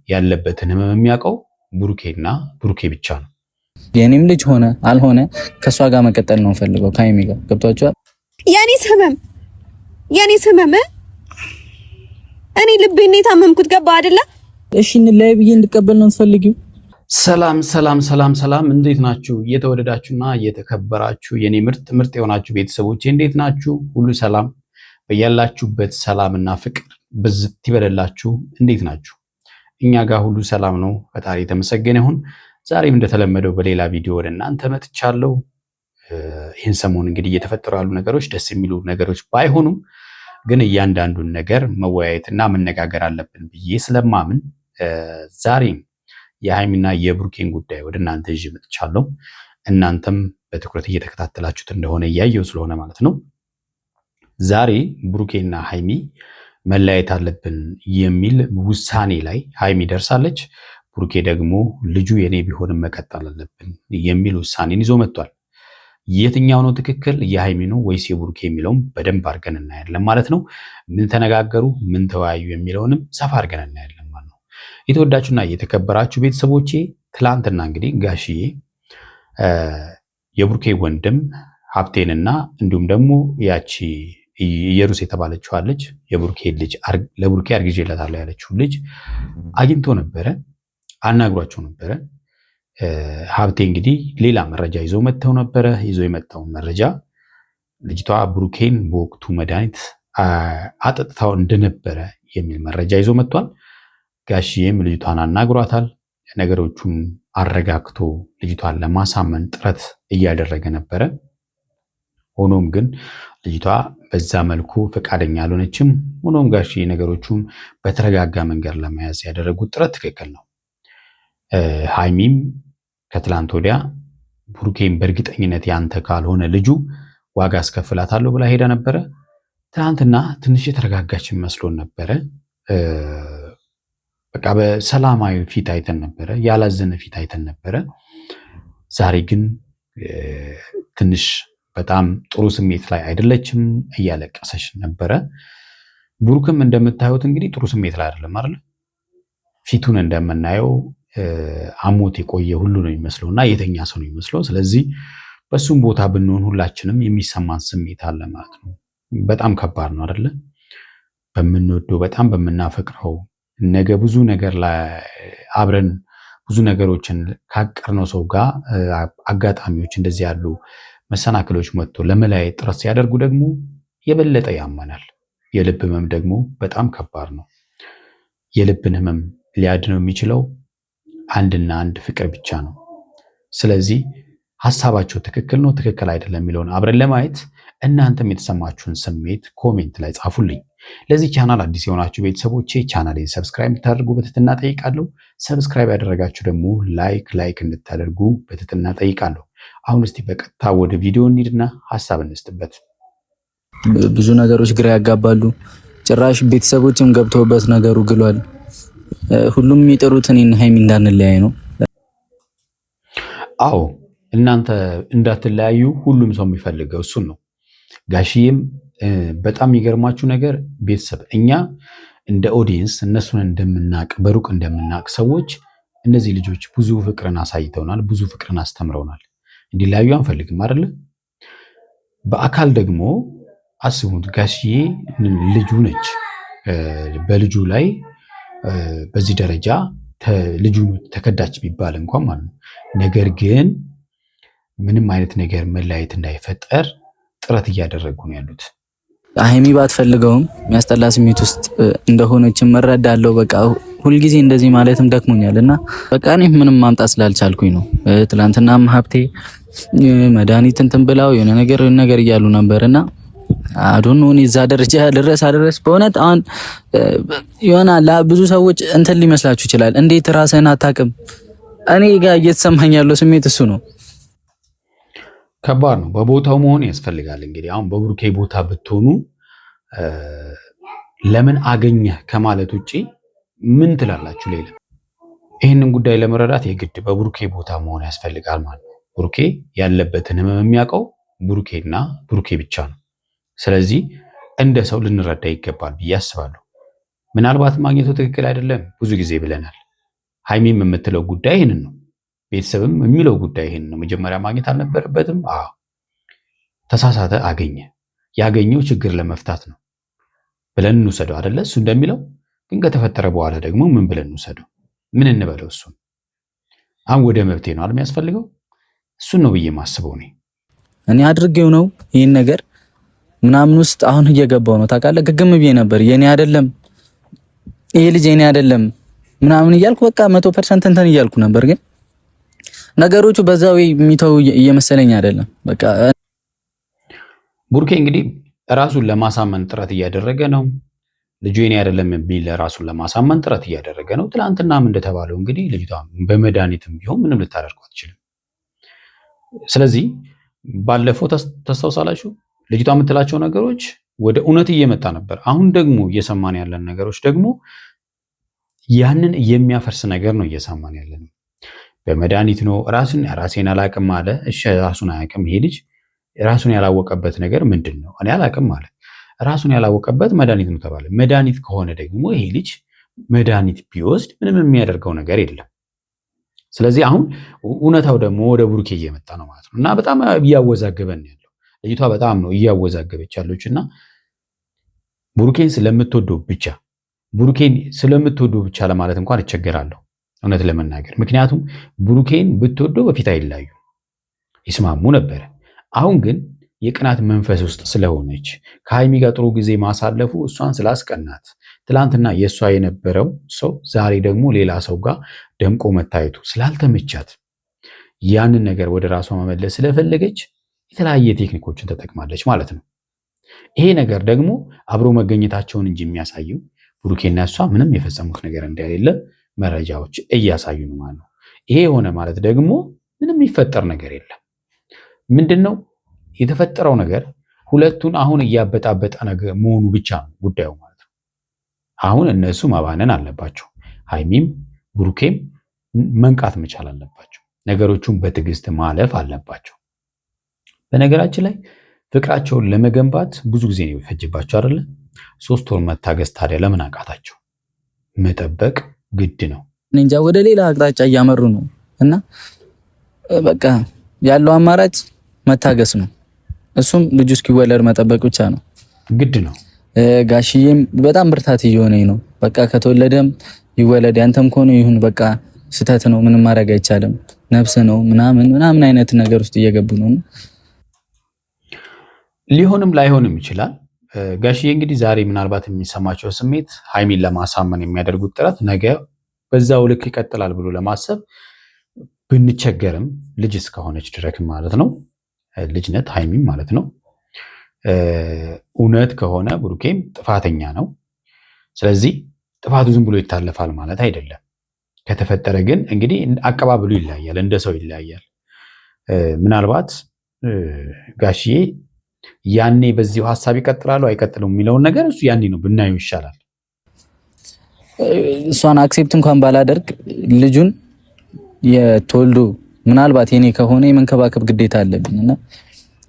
ያለበትን ህመም የሚያውቀው ብሩኬና ብሩኬ ብቻ ነው። የኔም ልጅ ሆነ አልሆነ ከሷ ጋር መቀጠል ነው ፈልገው ከሀይሚ ጋር ገብቷቸዋል። የኔ ህመም እኔ ልቤን የታመምኩት ገባ አይደለ? እሺ እንለያይ ብዬ እንድቀበል ነው የምትፈልጊው? ሰላም እንዴት ናችሁ? እየተወደዳችሁና እየተከበራችሁ የኔ ምርጥ የሆናችሁ ቤተሰቦቼ እንዴት ናችሁ? ሁሉ ሰላም በያላችሁበት ሰላምና ፍቅር ብዝት ይበለላችሁ። እንዴት ናችሁ? እኛ ጋር ሁሉ ሰላም ነው። ፈጣሪ የተመሰገነ ይሁን። ዛሬም እንደተለመደው በሌላ ቪዲዮ ወደ እናንተ መጥቻለሁ። ይህን ሰሞን እንግዲህ እየተፈጠሩ ያሉ ነገሮች ደስ የሚሉ ነገሮች ባይሆኑም ግን እያንዳንዱን ነገር መወያየትና መነጋገር አለብን ብዬ ስለማምን ዛሬም የሃይሚና የብሩኬን ጉዳይ ወደ እናንተ ይዤ መጥቻለሁ። እናንተም በትኩረት እየተከታተላችሁት እንደሆነ እያየው ስለሆነ ማለት ነው። ዛሬ ብሩኬና ሃይሚ መለያየት አለብን የሚል ውሳኔ ላይ ሃይሚ ደርሳለች። ብሩኬ ደግሞ ልጁ የኔ ቢሆንም መቀጠል አለብን የሚል ውሳኔን ይዞ መጥቷል። የትኛው ነው ትክክል፣ የሃይሚ ነው ወይስ የብሩኬ የሚለውም በደንብ አድርገን እናያለን ማለት ነው። ምን ተነጋገሩ፣ ምን ተወያዩ የሚለውንም ሰፋ አድርገን እናያለን ማለት ነው። የተወዳችሁና የተከበራችሁ ቤተሰቦቼ ትላንትና እንግዲህ ጋሽዬ የብሩኬ ወንድም ሀብቴንና እንዲሁም ደግሞ ያቺ ኢየሩስ የተባለችው ልጅ የብሩኬ ልጅ ለብሩኬ አርግዤላታለሁ ያለችው ልጅ አግኝቶ ነበረ፣ አናግሯቸው ነበረ። ሀብቴ እንግዲህ ሌላ መረጃ ይዞ መጥተው ነበረ። ይዞ የመጣው መረጃ ልጅቷ ብሩኬን በወቅቱ መድኃኒት አጠጥታው እንደነበረ የሚል መረጃ ይዞ መጥቷል። ጋሽዬም ልጅቷን አናግሯታል። ነገሮቹን አረጋግቶ ልጅቷን ለማሳመን ጥረት እያደረገ ነበረ። ሆኖም ግን ልጅቷ በዛ መልኩ ፈቃደኛ አልሆነችም። ሆኖም ጋሽዬ ነገሮቹን በተረጋጋ መንገድ ለመያዝ ያደረጉት ጥረት ትክክል ነው። ሃይሚም ከትላንት ወዲያ ብሩኬን በእርግጠኝነት ያንተ ካልሆነ ልጁ ዋጋ አስከፍላታለሁ ብላ ሄዳ ነበረ። ትናንትና ትንሽ የተረጋጋች መስሎን ነበረ። በቃ በሰላማዊ ፊት አይተን ነበረ፣ ያላዘነ ፊት አይተን ነበረ። ዛሬ ግን ትንሽ በጣም ጥሩ ስሜት ላይ አይደለችም፣ እያለቀሰች ነበረ። ብሩክም እንደምታዩት እንግዲህ ጥሩ ስሜት ላይ አይደለም አይደል? ፊቱን እንደምናየው አሞት የቆየ ሁሉ ነው የሚመስለው እና የተኛ ሰው ነው የሚመስለው። ስለዚህ በሱም ቦታ ብንሆን ሁላችንም የሚሰማን ስሜት አለ ማለት ነው። በጣም ከባድ ነው አይደለ? በምንወደው በጣም በምናፈቅረው ነገ ብዙ ነገር ላይ አብረን ብዙ ነገሮችን ካቀርነው ሰው ጋር አጋጣሚዎች እንደዚህ ያሉ መሰናክሎች መጥቶ ለመለያየት ጥረት ሲያደርጉ ደግሞ የበለጠ ያመናል። የልብ ህመም ደግሞ በጣም ከባድ ነው። የልብን ህመም ሊያድነው የሚችለው አንድና አንድ ፍቅር ብቻ ነው። ስለዚህ ሀሳባቸው ትክክል ነው ትክክል አይደለም የሚለውን አብረን ለማየት እናንተም የተሰማችሁን ስሜት ኮሜንት ላይ ጻፉልኝ። ለዚህ ቻናል አዲስ የሆናችሁ ቤተሰቦቼ ቻናሌን ሰብስክራይብ እንድታደርጉ በትህትና ጠይቃለሁ። ሰብስክራይብ ያደረጋችሁ ደግሞ ላይክ እንድታደርጉ በትህትና ጠይቃለሁ። አሁን እስቲ በቀጥታ ወደ ቪዲዮ እንሂድና ሀሳብ እንስጥበት። ብዙ ነገሮች ግራ ያጋባሉ። ጭራሽ ቤተሰቦችም ገብተውበት ነገሩ ግሏል። ሁሉም የሚጠሩት እኔን ሃይሚ እንዳንለያይ ነው። አዎ እናንተ እንዳትለያዩ ሁሉም ሰው የሚፈልገው እሱን ነው። ጋሽዬም በጣም የሚገርማችሁ ነገር ቤተሰብ እኛ እንደ ኦዲየንስ እነሱን እንደምናቅ በሩቅ እንደምናቅ ሰዎች እነዚህ ልጆች ብዙ ፍቅርን አሳይተውናል፣ ብዙ ፍቅርን አስተምረውናል። እንዲለያዩ አንፈልግም አይደለ? በአካል ደግሞ አስቡት ጋሽዬ ልጁ ነች። በልጁ ላይ በዚህ ደረጃ ልጁ ተከዳች ቢባል እንኳን ማለት ነው። ነገር ግን ምንም አይነት ነገር መለያየት እንዳይፈጠር ጥረት እያደረጉ ነው ያሉት። ሃይሚ ባትፈልገውም የሚያስጠላ ስሜት ውስጥ እንደሆነችም እረዳለሁ። በቃ ሁልጊዜ እንደዚህ ማለትም ደክሞኛል እና በቃ እኔ ምንም ማምጣት ስላልቻልኩኝ ነው። ትላንትናም ሀብቴ መድኃኒት እንትን ብላው የሆነ ነገር እያሉ ነበርና አዶን ነው እዛ ደረጃ ድረስ በእውነት አሁን ይሆናል ብዙ ሰዎች እንትን ሊመስላችሁ ይችላል። እንዴት ራስህን አታውቅም? እኔ ጋር እየተሰማኝ ያለው ስሜት እሱ ነው። ከባድ ነው። በቦታው መሆን ያስፈልጋል። እንግዲህ አሁን በብሩኬ ቦታ ብትሆኑ ለምን አገኘህ ከማለት ውጪ ምን ትላላችሁ? ሌላ ይህንን ጉዳይ ለመረዳት የግድ በብሩኬ ቦታ መሆን ያስፈልጋል ማለት ነው። ብሩኬ ያለበትን ህመም የሚያውቀው ብሩኬና ብሩኬ ብቻ ነው። ስለዚህ እንደ ሰው ልንረዳ ይገባል ብዬ አስባለሁ። ምናልባት ማግኘቱ ትክክል አይደለም ብዙ ጊዜ ብለናል። ሀይሚም የምትለው ጉዳይ ይህንን ነው። ቤተሰብም የሚለው ጉዳይ ይህንን ነው። መጀመሪያ ማግኘት አልነበረበትም። ተሳሳተ፣ አገኘ። ያገኘው ችግር ለመፍታት ነው ብለን እንውሰደው አይደለ? እሱ እንደሚለው ግን ከተፈጠረ በኋላ ደግሞ ምን ብለን እንውሰደው? ምን እንበለው? እሱን አሁን ወደ መብቴ ነው አይደል የሚያስፈልገው? እሱን ነው ብዬ ማስበው እኔ አድርጌው ነው ይህን ነገር ምናምን ውስጥ አሁን እየገባው ነው ታውቃለህ። ግግም ብዬ ነበር የኔ አይደለም ይሄ ልጅ የኔ አይደለም ምናምን እያልኩ በቃ 100% እንትን እያልኩ ነበር። ግን ነገሮቹ በዛው የሚተው እየመሰለኝ አይደለም። በቃ ቡርኬ እንግዲህ ራሱን ለማሳመን ጥረት እያደረገ ነው። ልጁ የኔ አይደለም የሚል ራሱን ለማሳመን ጥረት እያደረገ ነው። ትናንትናም እንደተባለው እንግዲህ ልጅቷ በመድኃኒትም ቢሆን ምንም ልታደርገው አትችልም። ስለዚህ ባለፈው ታስታውሳላችሁ ልጅቷ የምትላቸው ነገሮች ወደ እውነት እየመጣ ነበር። አሁን ደግሞ እየሰማን ያለን ነገሮች ደግሞ ያንን የሚያፈርስ ነገር ነው እየሰማን ያለን። በመድኃኒት ነው ራሴን አላቅም አለ። እሺ ራሱን አያቅም ይሄ ልጅ። ራሱን ያላወቀበት ነገር ምንድን ነው? እኔ አላቅም አለ። ራሱን ያላወቀበት መድኃኒት ነው ተባለ። መድኃኒት ከሆነ ደግሞ ይሄ ልጅ መድኃኒት ቢወስድ ምንም የሚያደርገው ነገር የለም። ስለዚህ አሁን እውነታው ደግሞ ወደ ቡርኬ እየመጣ ነው ማለት ነው። እና በጣም እያወዛገበን ያለው ልጅቷ በጣም ነው እያወዛገበች ያለች እና ቡርኬን ስለምትወደው ብቻ ለማለት እንኳን እቸገራለሁ እውነት ለመናገር። ምክንያቱም ቡርኬን ብትወደው በፊት አይላዩ ይስማሙ ነበረ። አሁን ግን የቅናት መንፈስ ውስጥ ስለሆነች ከሀይሚ ጋር ጥሩ ጊዜ ማሳለፉ እሷን ስላስቀናት ትላንትና የእሷ የነበረው ሰው ዛሬ ደግሞ ሌላ ሰው ጋር ደምቆ መታየቱ ስላልተመቻት ያንን ነገር ወደ ራሷ መመለስ ስለፈለገች የተለያየ ቴክኒኮችን ተጠቅማለች ማለት ነው። ይሄ ነገር ደግሞ አብሮ መገኘታቸውን እንጂ የሚያሳየው ቡርኬና እሷ ምንም የፈጸሙት ነገር እንደሌለ መረጃዎች እያሳዩ ነው ማለት ነው። ይሄ የሆነ ማለት ደግሞ ምንም የሚፈጠር ነገር የለም። ምንድነው የተፈጠረው ነገር? ሁለቱን አሁን እያበጣበጠ ነገር መሆኑ ብቻ ነው ጉዳዩ ማለት ነው። አሁን እነሱ ማባነን አለባቸው። ሀይሚም ቡርኬም መንቃት መቻል አለባቸው። ነገሮቹን በትዕግስት ማለፍ አለባቸው። በነገራችን ላይ ፍቅራቸውን ለመገንባት ብዙ ጊዜ ነው የሚፈጅባቸው አይደለ? 3 ወር መታገስ ታዲያ ለምን አቃታቸው? መጠበቅ ግድ ነው። እንጃ ወደ ሌላ አቅጣጫ እያመሩ ነው እና በቃ ያለው አማራጭ መታገስ ነው። እሱም ልጁ እስኪወለድ መጠበቅ ብቻ ነው፣ ግድ ነው። ጋሽዬም በጣም ብርታት እየሆነኝ ነው። በቃ ከተወለደም ይወለድ ያንተም ከሆነ ይሁን በቃ ስተት ነው፣ ምንም ማድረግ አይቻልም፣ ነፍስ ነው ምናምን አይነት ነገር ውስጥ እየገቡ ነው። ሊሆንም ላይሆንም ይችላል። ጋሽዬ እንግዲህ ዛሬ ምናልባት የሚሰማቸው ስሜት ሀይሚን ለማሳመን የሚያደርጉት ጥረት ነገ በዛው ልክ ይቀጥላል ብሎ ለማሰብ ብንቸገርም ልጅ እስከሆነች ድረስ ማለት ነው፣ ልጅነት ሀይሚም ማለት ነው። እውነት ከሆነ ቡርኬም ጥፋተኛ ነው። ስለዚህ ጥፋቱ ዝም ብሎ ይታለፋል ማለት አይደለም። ከተፈጠረ ግን እንግዲህ አቀባበሉ ይለያያል፣ እንደ ሰው ይለያያል። ምናልባት ጋሽዬ ያኔ በዚሁ ሀሳብ ይቀጥላሉ አይቀጥሉም የሚለውን ነገር እሱ ያኔ ነው ብናየው ይሻላል። እሷን አክሴፕት እንኳን ባላደርግ ልጁን የተወልዶ ምናልባት የኔ ከሆነ የመንከባከብ ግዴታ አለብኝ እና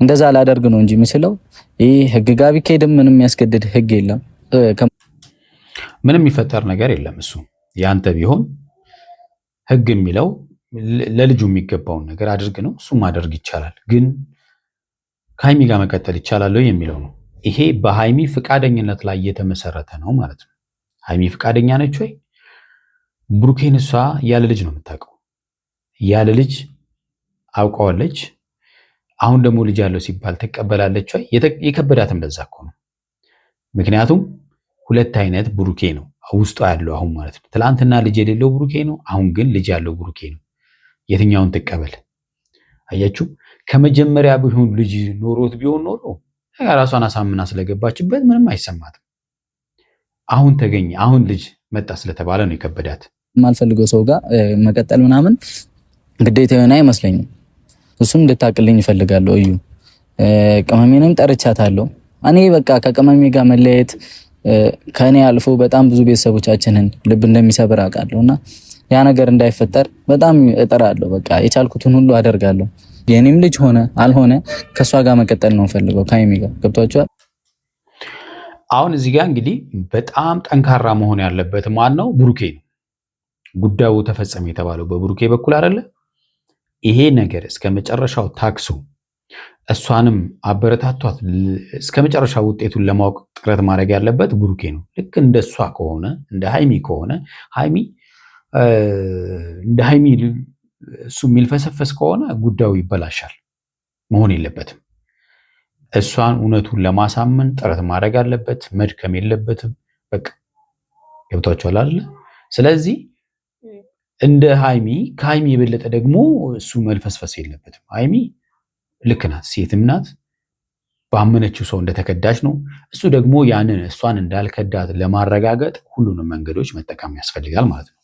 እንደዛ አላደርግ ነው እንጂ የምችለው ይሄ ህግ ጋር ቢካሄድም ምንም የሚያስገድድ ህግ የለም። ምንም የሚፈጠር ነገር የለም። እሱ ያንተ ቢሆን ህግ የሚለው ለልጁ የሚገባውን ነገር አድርግ ነው። እሱ ማድረግ ይቻላል፣ ግን ከሀይሚ ጋር መቀጠል ይቻላል የሚለው ነው። ይሄ በሀይሚ ፍቃደኝነት ላይ የተመሰረተ ነው ማለት ነው። ሀይሚ ፍቃደኛ ነች ወይ? ቡርኬን እሷ ያለ ልጅ ነው የምታውቀው፣ ያለ ልጅ አውቀዋለች። አሁን ደግሞ ልጅ ያለው ሲባል ትቀበላለች ወይ? የከበዳትም ለዛ እኮ ነው። ምክንያቱም ሁለት አይነት ቡርኬ ነው ውስጧ ያለው አሁን ማለት ነው። ትላንትና ልጅ የሌለው ቡርኬ ነው፣ አሁን ግን ልጅ ያለው ቡርኬ ነው። የትኛውን ትቀበል? አያችሁ፣ ከመጀመሪያ ቢሆን ልጅ ኖሮት ቢሆን ኖሮ ራሷን አሳምና ስለገባችበት ምንም አይሰማትም። አሁን ተገኘ፣ አሁን ልጅ መጣ ስለተባለ ነው የከበዳት። የማልፈልገው ሰው ጋር መቀጠል ምናምን ግዴታ የሆነ አይመስለኝም። እሱም እንድታቅልኝ እፈልጋለሁ። እዩ ቅመሜንም ጠርቻታለሁ። እኔ በቃ ከቅመሜ ጋር መለየት ከኔ አልፎ በጣም ብዙ ቤተሰቦቻችንን ልብ እንደሚሰብር አውቃለሁ እና ያ ነገር እንዳይፈጠር በጣም እጥራለሁ። በቃ የቻልኩትን ሁሉ አደርጋለሁ። የኔም ልጅ ሆነ አልሆነ ከሷ ጋር መቀጠል ነው ፈልገው ከሀይሚ ጋር ገብቷቸዋል። አሁን እዚህ ጋር እንግዲህ በጣም ጠንካራ መሆን ያለበት ማን ነው? ቡርኬ ነው። ጉዳዩ ተፈጸመ የተባለው በብሩኬ በኩል አይደለ? ይሄ ነገር እስከ መጨረሻው ታክሱ እሷንም አበረታቷት እስከ መጨረሻው ውጤቱን ለማወቅ ጥረት ማድረግ ያለበት ብሩኬ ነው። ልክ እንደሷ ከሆነ እንደ ሃይሚ ከሆነ ሃይሚ እንደ ሃይሚ እሱ የሚልፈሰፈስ ከሆነ ጉዳዩ ይበላሻል። መሆን የለበትም። እሷን እውነቱን ለማሳመን ጥረት ማድረግ አለበት። መድከም የለበትም። በቃ ገብቷችኋል አይደለ? ስለዚህ እንደ ሃይሚ ከሃይሚ የበለጠ ደግሞ እሱ መልፈስፈስ የለበትም። ሃይሚ ልክ ናት፣ ሴትም ናት። ባመነችው ሰው እንደተከዳች ነው። እሱ ደግሞ ያንን እሷን እንዳልከዳት ለማረጋገጥ ሁሉንም መንገዶች መጠቀም ያስፈልጋል ማለት ነው።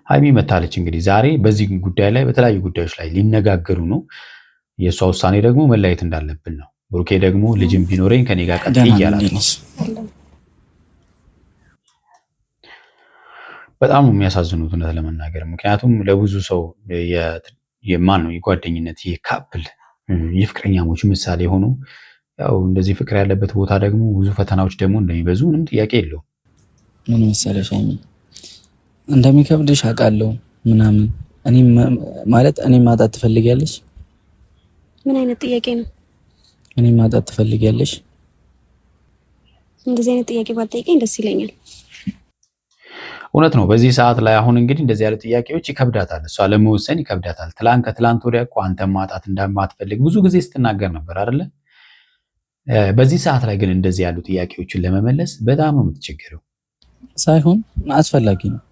ሃይሚ መታለች እንግዲህ ዛሬ በዚህ ጉዳይ ላይ በተለያዩ ጉዳዮች ላይ ሊነጋገሩ ነው። የእሷ ውሳኔ ደግሞ መለያየት እንዳለብን ነው። ብሩኬ ደግሞ ልጅም ቢኖረኝ ከኔ ጋር ቀጥል እያላት ነው። በጣም የሚያሳዝኑት እውነት ለመናገር ምክንያቱም ለብዙ ሰው የማን ነው የጓደኝነት የካፕል የፍቅረኛሞች ምሳሌ ሆኖ ያው እንደዚህ ፍቅር ያለበት ቦታ ደግሞ ብዙ ፈተናዎች ደግሞ እንደሚበዙ ምንም ጥያቄ የለውም። ምን መሰለሽ እንደሚከብድሽ አውቃለሁ ምናምን እኔ ማጣት ትፈልጊያለሽ? ምን አይነት ጥያቄ ነው? እኔ ማጣት ትፈልጊያለሽ? እንደዚህ አይነት ጥያቄ ባትጠይቀኝ ደስ ይለኛል። እውነት ነው። በዚህ ሰዓት ላይ አሁን እንግዲህ እንደዚህ ያሉ ጥያቄዎች ይከብዳታል፣ እሷ ለመወሰን ይከብዳታል። ከትላንት ወዲያ እኮ አንተን ማጣት እንደማትፈልግ ብዙ ጊዜ ስትናገር ነበር አይደለ? በዚህ ሰዓት ላይ ግን እንደዚህ ያሉ ጥያቄዎችን ለመመለስ በጣም ነው የምትቸገረው። ሳይሆን አስፈላጊ ነው።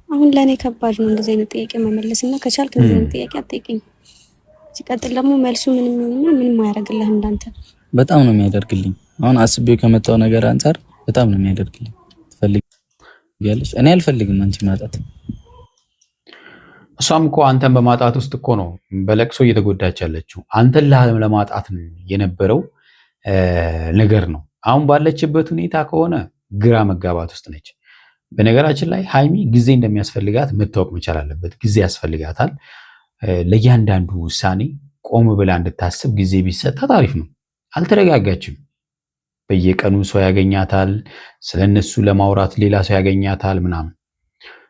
አሁን ለእኔ ከባድ ነው እንደዚህ አይነት ጥያቄ መመለስ እና ከቻልክ እንደዚህ አይነት ጥያቄ አትጠይቀኝ። ሲቀጥል ደግሞ መልሱ ምንም ይሁንና ምንም አያደርግልህ እንዳንተ። በጣም ነው የሚያደርግልኝ። አሁን አስቤው ከመጣው ነገር አንፃር በጣም ነው የሚያደርግልኝ። ትፈልጊያለሽ? እኔ አልፈልግም አንቺ ማጣት። እሷም እኮ አንተን በማጣት ውስጥ እኮ ነው በለቅሶ እየተጎዳች ያለችው። አንተን ለማጣት የነበረው ነገር ነው። አሁን ባለችበት ሁኔታ ከሆነ ግራ መጋባት ውስጥ ነች። በነገራችን ላይ ሃይሚ ጊዜ እንደሚያስፈልጋት መታወቅ መቻል አለበት። ጊዜ ያስፈልጋታል። ለእያንዳንዱ ውሳኔ ቆም ብላ እንድታስብ ጊዜ ቢሰጣት አሪፍ ነው። አልተረጋጋችም። በየቀኑ ሰው ያገኛታል፣ ስለነሱ ለማውራት ሌላ ሰው ያገኛታል ምናምን።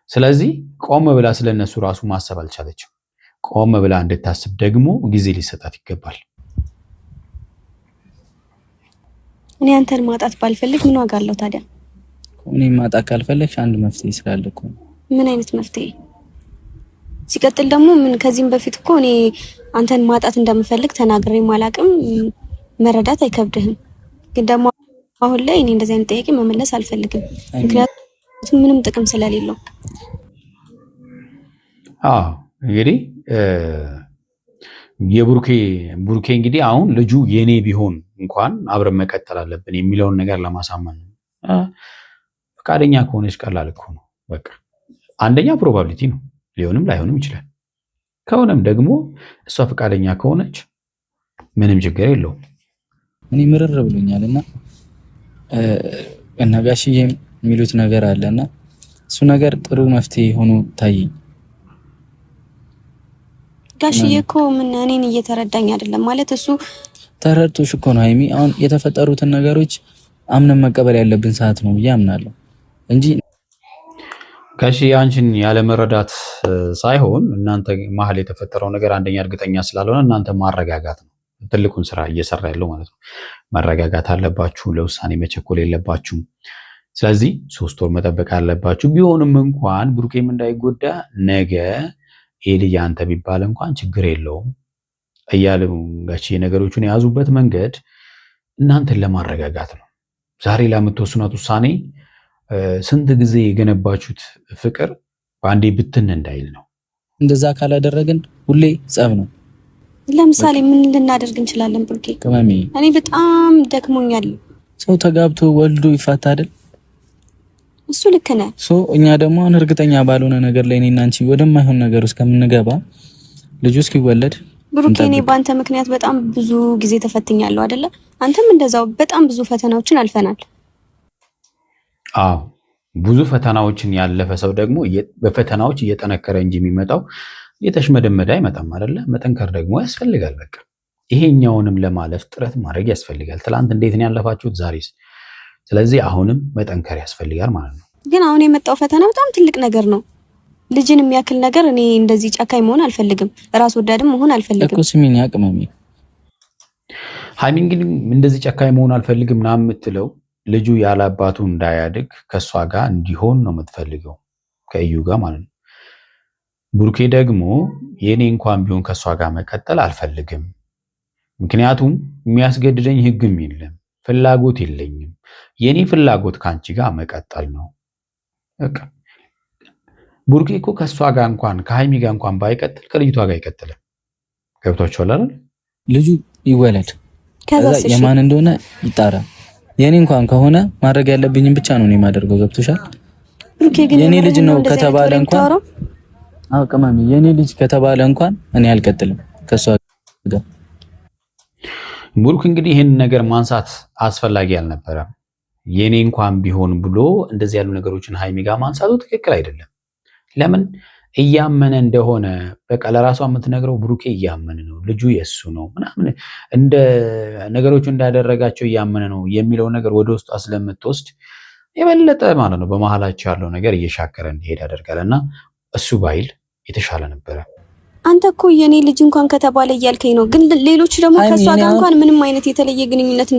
ስለዚህ ቆም ብላ ስለነሱ ራሱ ማሰብ አልቻለችም። ቆም ብላ እንድታስብ ደግሞ ጊዜ ሊሰጣት ይገባል። እኔ አንተን ማጣት ባልፈልግ ምን ዋጋ አለው ታዲያ? እኔ ማጣት ካልፈለግሽ አንድ መፍትሄ ስላለ እኮ። ምን አይነት መፍትሄ? ሲቀጥል ደግሞ ምን ከዚህም በፊት እኮ እኔ አንተን ማጣት እንደምፈልግ ተናግሬ ማላቅም፣ መረዳት አይከብድህም። ግን ደግሞ አሁን ላይ እኔ እንደዚህ አይነት ጥያቄ መመለስ አልፈልግም፣ ምክንያቱም ምንም ጥቅም ስለሌለው። እንግዲህ የቡሩኬ እንግዲህ አሁን ልጁ የኔ ቢሆን እንኳን አብረን መቀጠል አለብን የሚለውን ነገር ለማሳመን ነው። ፈቃደኛ ከሆነች ቀላል እኮ ነው። በቃ አንደኛ ፕሮባቢሊቲ ነው፣ ሊሆንም ላይሆንም ይችላል። ከሆነም ደግሞ እሷ ፈቃደኛ ከሆነች ምንም ችግር የለውም። እኔ ምርር ብሎኛልና እና ጋሽዬም የሚሉት ነገር አለና እሱ ነገር ጥሩ መፍትሄ ሆኖ ታየኝ። ጋሽዬ እኮ ምን እኔን እየተረዳኝ አይደለም ማለት እሱ ተረድቶሽ እኮ ነው ሃይሚ። አሁን የተፈጠሩትን ነገሮች አምነን መቀበል ያለብን ሰዓት ነው ብዬ አምናለሁ እንጂ ጋሽዬ አንቺን ያለመረዳት ሳይሆን እናንተ መሀል የተፈጠረው ነገር አንደኛ እርግጠኛ ስላልሆነ እናንተ ማረጋጋት ነው ትልቁን ስራ እየሰራ ያለው ማለት ነው። መረጋጋት አለባችሁ፣ ለውሳኔ መቸኮል የለባችሁም። ስለዚህ 3 ወር መጠበቅ አለባችሁ። ቢሆንም እንኳን ብሩኬም እንዳይጎዳ ነገ ይሄ ልጅ አንተ ቢባል እንኳን ችግር የለውም እያሉ ጋሽዬ ነገሮቹን የያዙበት መንገድ እናንተን ለማረጋጋት ነው። ዛሬ ለምትወስኑት ውሳኔ ስንት ጊዜ የገነባችሁት ፍቅር በአንዴ ብትን እንዳይል ነው። እንደዛ ካላደረግን ሁሌ ጸብ ነው። ለምሳሌ ምን ልናደርግ እንችላለን? ብሩኬ ከማሚ እኔ በጣም ደክሞኛል። ሰው ተጋብቶ ወልዶ ይፋታ አይደል? እሱ ልክ ነህ። እኛ ደግሞ እርግጠኛ ባልሆነ ነገር ላይ እኔና አንቺ ወደማይሆን ነገር ውስጥ ከምንገባ ልጁ እስኪወለድ ብሩኬ እኔ በአንተ ምክንያት በጣም ብዙ ጊዜ ተፈትኛለሁ አይደለ? አንተም እንደዛው በጣም ብዙ ፈተናዎችን አልፈናል። አዎ ብዙ ፈተናዎችን ያለፈ ሰው ደግሞ በፈተናዎች እየጠነከረ እንጂ የሚመጣው እየተሽመደመደ አይመጣም አይደለ? መጠንከር ደግሞ ያስፈልጋል። በቃ ይሄኛውንም ለማለፍ ጥረት ማድረግ ያስፈልጋል። ትላንት እንዴት ነው ያለፋችሁት? ዛሬስ? ስለዚህ አሁንም መጠንከር ያስፈልጋል ማለት ነው። ግን አሁን የመጣው ፈተና በጣም ትልቅ ነገር ነው። ልጅን የሚያክል ነገር እኔ እንደዚህ ጨካኝ መሆን አልፈልግም፣ ራስ ወዳድም መሆን አልፈልግም እኮ ስሚኝ አቅመሚ ሀይሚን ግን እንደዚህ ጨካኝ መሆን አልፈልግም ምናምን የምትለው ልጁ ያለ አባቱ እንዳያድግ ከእሷ ጋር እንዲሆን ነው የምትፈልገው፣ ከእዩ ጋር ማለት ነው። ብሩኬ ደግሞ የኔ እንኳን ቢሆን ከእሷ ጋር መቀጠል አልፈልግም፣ ምክንያቱም የሚያስገድደኝ ህግም የለም ፍላጎት የለኝም፣ የኔ ፍላጎት ከአንቺ ጋር መቀጠል ነው። በቃ ብሩኬ እኮ ከእሷ ጋር እንኳን ከሀይሚ ጋር እንኳን ባይቀጥል ከልጅቷ ጋር ይቀጥላል። ገብቷችኋል አይደል? ልጁ ይወለድ ከዛ የማን እንደሆነ ይጣራ። የኔ እንኳን ከሆነ ማድረግ ያለብኝን ብቻ ነው የማደርገው። ገብቶሻል? የኔ ልጅ ነው ከተባለ እንኳን አውቀማሚ የኔ ልጅ ከተባለ እንኳን እኔ አልቀጥልም ከሷ ጋር። ብሩክ እንግዲህ ይህን ነገር ማንሳት አስፈላጊ አልነበረም። የኔ እንኳን ቢሆን ብሎ እንደዚህ ያሉ ነገሮችን ሀይሚ ጋር ማንሳቱ ትክክል አይደለም። ለምን እያመነ እንደሆነ በቃ ለራሷ የምትነግረው ብሩኬ እያመነ ነው፣ ልጁ የሱ ነው ምናምን እንደ ነገሮቹ እንዳደረጋቸው እያመነ ነው የሚለው ነገር ወደ ውስጧ ስለምትወስድ የበለጠ ማለት ነው በመሀላቸው ያለው ነገር እየሻከረ እንዲሄድ ያደርጋል። እና እሱ ባይል የተሻለ ነበረ። አንተ እኮ የኔ ልጅ እንኳን ከተባለ እያልከኝ ነው፣ ግን ሌሎች ደግሞ ከሷ ጋር እንኳን ምንም አይነት የተለየ ግንኙነት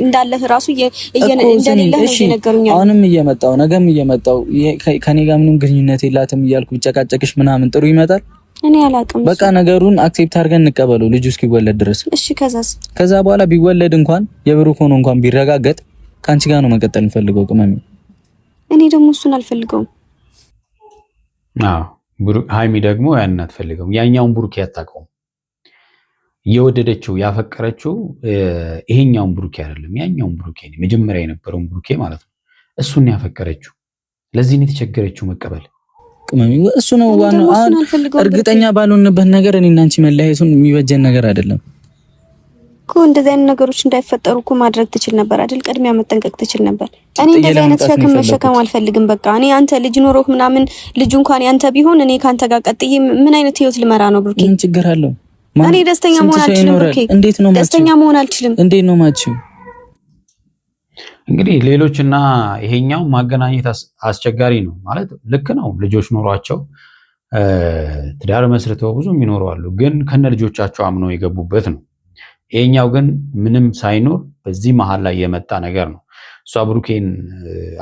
እንዳለህ ራሱ እንደሌለህ እየነገሩኛል። አሁንም እየመጣው ነገም እየመጣው ከኔ ጋር ምንም ግንኙነት የላትም እያልኩ ጨቃጨቅሽ ምናምን ጥሩ ይመጣል? እኔ አላውቅም። በቃ ነገሩን አክሴፕት አድርገን እንቀበለው ልጁ እስኪወለድ ድረስ። እሺ ከዛ በኋላ ቢወለድ እንኳን የብሩክ ሆኖ እንኳን ቢረጋገጥ ከአንቺ ጋር ነው መቀጠል እንፈልገው ቅመሜ። እኔ ደግሞ እሱን አልፈልገውም። አዎ ሀይሚ ደግሞ ያን አትፈልገውም። ያኛውን ብሩኬ አታውቀውም። የወደደችው ያፈቀረችው ይሄኛውን ብሩኬ አይደለም፣ ያኛውን ብሩኬ ነው፣ መጀመሪያ የነበረውን ብሩኬ ማለት ነው። እሱን ያፈቀረችው። ለዚህ ነው የተቸገረችው መቀበል። ቅመሚ እሱ ነው ዋናው። እርግጠኛ ባልሆንበት ነገር እኔና አንቺ መለያየቱን የሚበጀን ነገር አይደለም እኮ። እንደዚህ አይነት ነገሮች እንዳይፈጠሩ እኮ ማድረግ ትችል ነበር አይደል? ቅድሚያ መጠንቀቅ ትችል ነበር። እኔ እንደዚህ አይነት ሸክም መሸከም አልፈልግም። በቃ እኔ አንተ ልጅ ኖሮህ ምናምን ልጁ እንኳን ያንተ ቢሆን እኔ ካንተ ጋር ቀጥዬ ምን አይነት ህይወት ልመራ ነው ብሩኬ? ምን ችግር አለው? እኔ ደስተኛ መሆን አልችልም ብሩኬ። እንዴት ነው ደስተኛ መሆን አልችልም? እንዴት ነው ማቺው? እንግዲህ ሌሎችና ይሄኛው ማገናኘት አስቸጋሪ ነው ማለት ልክ ነው። ልጆች ኖሯቸው ትዳር መስርተው ብዙ የሚኖሩ አሉ፣ ግን ከነ ልጆቻቸው አምነው የገቡበት ነው። ይሄኛው ግን ምንም ሳይኖር በዚህ መሃል ላይ የመጣ ነገር ነው። እሷ ብሩኬን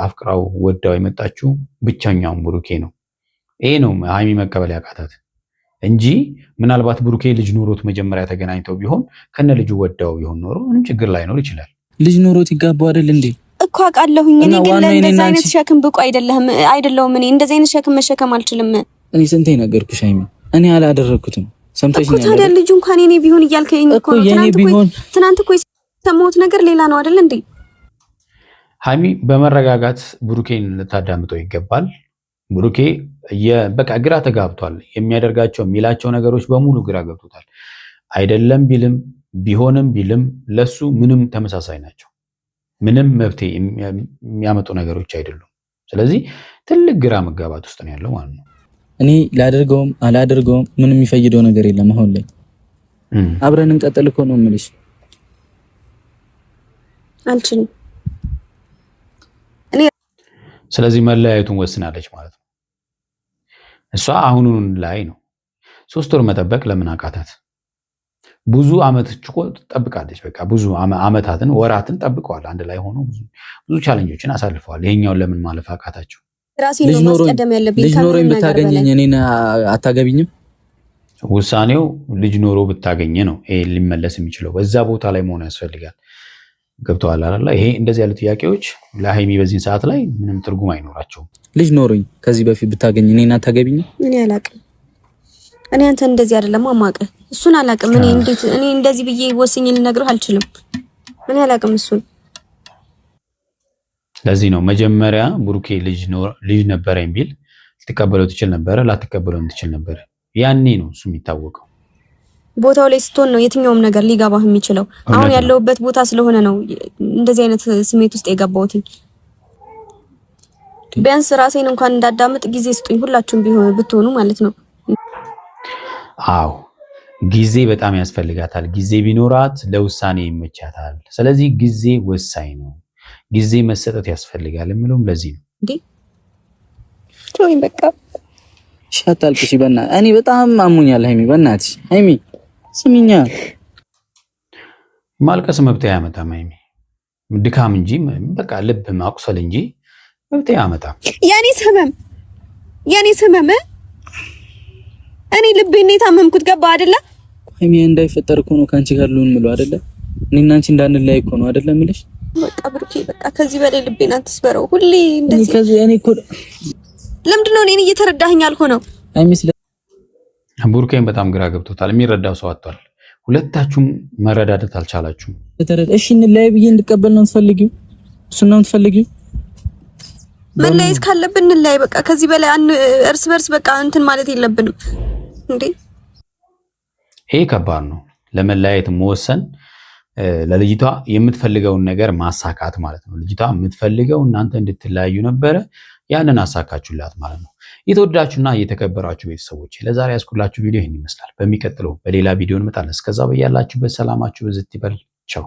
አፍቅራው ወዳው የመጣችው ብቸኛውን ብሩኬ ነው። ይሄ ነው ሀይሚ መቀበል ያቃታት እንጂ ምናልባት ብሩኬ ልጅ ኖሮት መጀመሪያ ተገናኝተው ቢሆን ከነ ልጁ ወዳው ቢሆን ኖሮ ምንም ችግር ላይኖር ይችላል። ልጅ ኖሮት ይጋባው አይደል እንዴ? እኮ አውቃለሁኝ። እኔ ግን ለእንደዚህ አይነት ሸክም ብቁ አይደለሁም። እኔ እንደዚህ አይነት ሸክም መሸከም አልችልም። እኔ ስንቴ ነገርኩሽ ሀይሚ፣ እኔ አላደረኩትም። ሰምተሽኝ ነው ታዲያ ልጁ እንኳን የኔ ቢሆን እያልከኝ እኮ ትናንት እኮ የሰማሁት ነገር ሌላ ነው አይደል እንዴ? ሀይሚ በመረጋጋት ብሩኬን ልታዳምጠው ይገባል። ብሩኬ በቃ ግራ ተጋብቷል። የሚያደርጋቸው የሚላቸው ነገሮች በሙሉ ግራ ገብቶታል። አይደለም ቢልም ቢሆንም ቢልም ለሱ ምንም ተመሳሳይ ናቸው። ምንም መብቴ የሚያመጡ ነገሮች አይደሉም። ስለዚህ ትልቅ ግራ መጋባት ውስጥ ነው ያለው ማለት ነው። እኔ ላደርገውም አላደርገውም ምንም የሚፈይደው ነገር የለም። አሁን ላይ አብረን እንቀጥል እኮ ነው የምልሽ። አልችልም እኔ። ስለዚህ መለያየቱን ወስናለች ማለት ነው። እሷ አሁኑን ላይ ነው 3 ወር መጠበቅ ለምን አቃታት? ብዙ አመት እኮ ጠብቃለች። በቃ ብዙ አመታትን ወራትን ጠብቀዋል። አንድ ላይ ሆኖ ብዙ ቻሌንጆችን አሳልፈዋል። ይሄኛውን ለምን ማለፍ አቃታቸው? ራሴን ነው ማስቀደም ያለብኝ። ልጅ ኖሮ ብታገኘኝ እኔን አታገቢኝም? ውሳኔው ልጅ ኖሮ ብታገኘ ነው ይሄ ሊመለስ የሚችለው። በዛ ቦታ ላይ መሆን ያስፈልጋል። ገብተዋል አይደል? ይሄ እንደዚህ ያሉ ጥያቄዎች ለሀይሚ በዚህ ሰዓት ላይ ምንም ትርጉም አይኖራቸውም። ልጅ ኖሮኝ ከዚህ በፊት ብታገኝ እኔን አታገቢኝም? እኔ አላቅም። እኔ አንተ እንደዚህ አይደለም አማቀ እሱን አላቅም። እኔ እንደዚህ ብዬ ወስኜ ልነግርህ አልችልም። እኔ አላቅም እሱን። ለዚህ ነው መጀመሪያ ብሩኬ ልጅ ነበረኝ ቢል ልትቀበለው ትችል ነበረ፣ ላትቀበለው ትችል ነበረ። ያኔ ነው እሱ የሚታወቀው። ቦታው ላይ ስትሆን ነው የትኛውም ነገር ሊገባህ የሚችለው። አሁን ያለውበት ቦታ ስለሆነ ነው እንደዚህ አይነት ስሜት ውስጥ የገባሁት። ቢያንስ ራሴን እንኳን እንዳዳምጥ ጊዜ ስጡኝ፣ ሁላችሁም ብትሆኑ ማለት ነው። አዎ ጊዜ በጣም ያስፈልጋታል። ጊዜ ቢኖራት ለውሳኔ ይመቻታል። ስለዚህ ጊዜ ወሳኝ ነው። ጊዜ መሰጠት ያስፈልጋል የሚለውም ለዚህ ነው። ተወኝ በቃ። ሻታልኩሽ በእናትሽ እኔ በጣም አሙኛል ሃይሚ በእናትሽ ሃይሚ ስሚኛ ማልቀስ መብት አያመጣም ሃይሚ ድካም እንጂ በቃ ልብ ማቁሰል እንጂ መብት አያመጣም የኔ ሰመም እኔ ልቤን የታመምኩት ገባ አይደለ ሃይሚ እንዳይፈጠር እኮ ነው ካንቺ ጋር ልሁን ምለው አይደለ እኔና አንቺ እንዳንለያይ እኮ ነው አይደለ ምልሽ በቃ ብሩኬ በቃ ከዚህ በላይ ልቤን አትስበረው ሁሌ እንደዚህ እኔ እኮ ለምንድን ነው እኔን እየተረዳኸኝ አልሆነው ሃይሚ ስለ ቡሩኬን በጣም ግራ ገብቶታል የሚረዳው ሰው አጥቷል ሁለታችሁም መረዳዳት አልቻላችሁም እሺ እንለያይ ብዬ እንድቀበል ነው የምትፈልጊው እሱን ነው የምትፈልጊው መለያየት ካለብን እንለያይ በቃ ከዚህ በላይ እርስ በርስ በቃ እንትን ማለት የለብንም እንዴ ይሄ ከባድ ነው ለመለያየት መወሰን ለልጅቷ የምትፈልገውን ነገር ማሳካት ማለት ነው ልጅቷ የምትፈልገው እናንተ እንድትለያዩ ነበረ ያንን አሳካችሁላት ማለት ነው የተወደዳችሁና የተከበራችሁ ቤተሰቦች ለዛሬ ያስኩላችሁ ቪዲዮ ይሄን ይመስላል በሚቀጥለው በሌላ ቪዲዮ እንመጣለን እስከዛው በያላችሁበት ሰላማችሁ ብዝት ይበል ቻው